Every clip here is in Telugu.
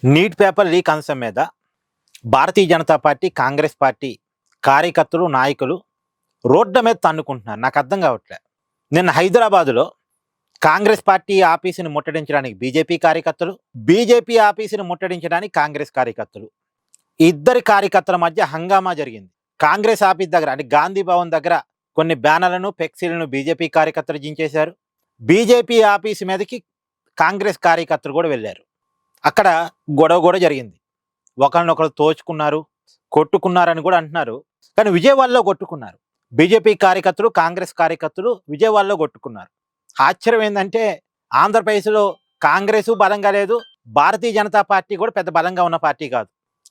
నీట్ పేపర్ లీక్ అంశం మీద భారతీయ జనతా పార్టీ, కాంగ్రెస్ పార్టీ కార్యకర్తలు, నాయకులు రోడ్ల మీద తన్నుకుంటున్నారు. నాకు అర్థం కావట్లేదు. నిన్న హైదరాబాదులో కాంగ్రెస్ పార్టీ ఆఫీసుని ముట్టడించడానికి బీజేపీ కార్యకర్తలు, బీజేపీ ఆఫీసుని ముట్టడించడానికి కాంగ్రెస్ కార్యకర్తలు, ఇద్దరి కార్యకర్తల మధ్య హంగామా జరిగింది. కాంగ్రెస్ ఆఫీస్ దగ్గర అంటే గాంధీ భవన్ దగ్గర కొన్ని బ్యానర్లను, ఫ్లెక్సీలను బీజేపీ కార్యకర్తలు జించేశారు. బీజేపీ ఆఫీసు మీదకి కాంగ్రెస్ కార్యకర్తలు కూడా వెళ్ళారు. అక్కడ గొడవ కూడా జరిగింది. ఒకరినొకరు తోచుకున్నారు, కొట్టుకున్నారని కూడా అంటున్నారు. కానీ విజయవాడలో కొట్టుకున్నారు. బీజేపీ కార్యకర్తలు, కాంగ్రెస్ కార్యకర్తలు విజయవాడలో కొట్టుకున్నారు. ఆశ్చర్యం ఏంటంటే ఆంధ్రప్రదేశ్లో కాంగ్రెస్ బలంగా లేదు, భారతీయ జనతా పార్టీ కూడా పెద్ద బలంగా ఉన్న పార్టీ కాదు.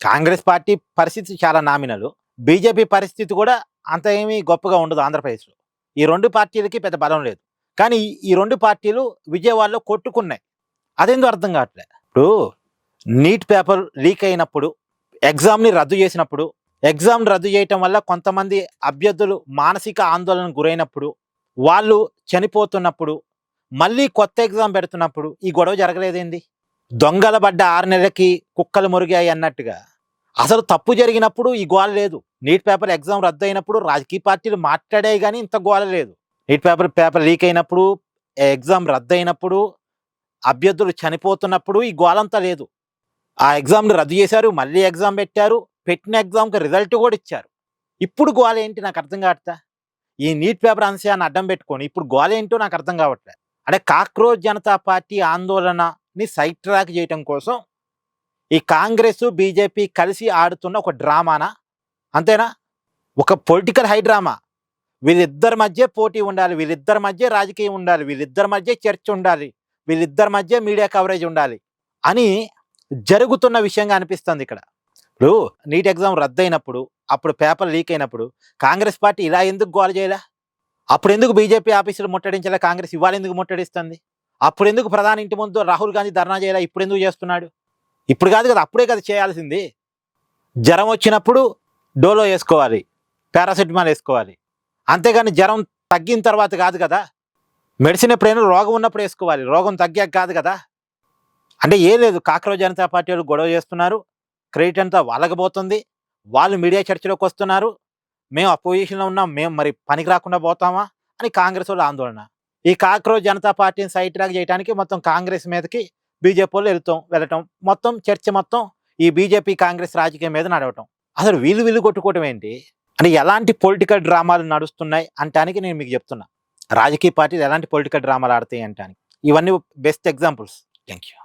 కాంగ్రెస్ పార్టీ పరిస్థితి చాలా నామినల్, బీజేపీ పరిస్థితి కూడా అంత ఏమీ గొప్పగా ఉండదు ఆంధ్రప్రదేశ్లో. ఈ రెండు పార్టీలకి పెద్ద బలం లేదు. కానీ ఈ రెండు పార్టీలు విజయవాడలో కొట్టుకున్నాయి. అదేందో అర్థం కావట్లేదు. ఇప్పుడు నీట్ పేపర్ లీక్ అయినప్పుడు, ఎగ్జామ్ని రద్దు చేసినప్పుడు, ఎగ్జామ్ రద్దు చేయటం వల్ల కొంతమంది అభ్యర్థులు మానసిక ఆందోళనకు గురైనప్పుడు, వాళ్ళు చనిపోతున్నప్పుడు, మళ్ళీ కొత్త ఎగ్జామ్ పెడుతున్నప్పుడు ఈ గొడవ జరగలేదేంది? దొంగల పడ్డ 6 నెలలకి కుక్కలు మురిగాయి అన్నట్టుగా అసలు తప్పు జరిగినప్పుడు ఈ గోల లేదు. నీట్ పేపర్ ఎగ్జామ్ రద్దు అయినప్పుడు రాజకీయ పార్టీలు మాట్లాడాయి, కానీ ఇంత గోల లేదు. నీట్ పేపర్ లీక్ అయినప్పుడు, ఎగ్జామ్ రద్దు అయినప్పుడు, అభ్యర్థులు చనిపోతున్నప్పుడు ఈ గోలంతా లేదు. ఆ ఎగ్జామ్ని రద్దు చేశారు, మళ్ళీ ఎగ్జామ్ పెట్టారు, పెట్టిన ఎగ్జామ్కి రిజల్ట్ కూడా ఇచ్చారు. ఇప్పుడు గోల ఏంటి నాకు అర్థం కావట్లే. ఈ నీట్ పేపర్ అంశాన్ని అడ్డం పెట్టుకొని ఇప్పుడు గోల ఏంటో నాకు అర్థం కావట్లే. అంటే కాక్రోచ్ జనతా పార్టీ ఆందోళనని సైడ్ ట్రాక్ చేయటం కోసం ఈ కాంగ్రెస్, బీజేపీ కలిసి ఆడుతున్న ఒక డ్రామానా? అంతేనా? ఒక పొలిటికల్ హై డ్రామా. వీళ్ళిద్దరి మధ్య పోటీ ఉండాలి, వీళ్ళిద్దరి మధ్య రాజకీయం ఉండాలి, వీళ్ళిద్దరి మధ్య చర్చ ఉండాలి, వీళ్ళిద్దరి మధ్య మీడియా కవరేజ్ ఉండాలి అని జరుగుతున్న విషయంగా అనిపిస్తుంది ఇక్కడ. ఇప్పుడు నీట్ ఎగ్జామ్ రద్దు అయినప్పుడు, అప్పుడు పేపర్ లీక్ అయినప్పుడు కాంగ్రెస్ పార్టీ ఇలా ఎందుకు గోల చేయలే? అప్పుడు ఎందుకు బీజేపీ ఆఫీసులు ముట్టడించలే కాంగ్రెస్? ఇవాళ ఎందుకు ముట్టడిస్తుంది? అప్పుడు ఎందుకు ప్రధాని ఇంటి ముందు రాహుల్ గాంధీ ధర్నా చేయలే? ఇప్పుడు ఎందుకు చేస్తున్నాడు? ఇప్పుడు కాదు కదా, అప్పుడే కదా చేయాల్సింది. జ్వరం వచ్చినప్పుడు డోలో వేసుకోవాలి, పారాసెటమాల్ వేసుకోవాలి, అంతేగాని జ్వరం తగ్గిన తర్వాత కాదు కదా. మెడిసిన్ ఎప్పుడైనా రోగం ఉన్నప్పుడు వేసుకోవాలి, రోగం తగ్గాక కాదు కదా. అంటే ఏం లేదు, కాక్రోచ్ జనతా పార్టీ వాళ్ళు గొడవ చేస్తున్నారు, క్రెడిట్ అంతా వాళ్ళకి పోతుంది, వాళ్ళు మీడియా చర్చలోకి వస్తున్నారు, మేము అపోజిషన్లో ఉన్నాం, మేము మరి పనికి రాకుండా పోతామా అని కాంగ్రెస్ వాళ్ళు ఆందోళన. ఈ కాక్రోచ్ జనతా పార్టీని సైడ్ ట్రాక్ చేయడానికి మొత్తం కాంగ్రెస్ మీదకి బీజేపీ వాళ్ళు వెళ్ళటం, మొత్తం చర్చ మొత్తం ఈ బీజేపీ కాంగ్రెస్ రాజకీయం మీద నడవటం. అసలు వీళ్ళు కొట్టుకోవటం ఏంటి? అంటే ఎలాంటి పొలిటికల్ డ్రామాలు నడుస్తున్నాయి అంటానికి నేను మీకు చెప్తున్నా. రాజకీయ పార్టీలు ఎలాంటి పొలిటికల్ డ్రామాలు ఆడతాయి అంటానికి ఇవన్నీ బెస్ట్ ఎగ్జాంపుల్స్. Thank you.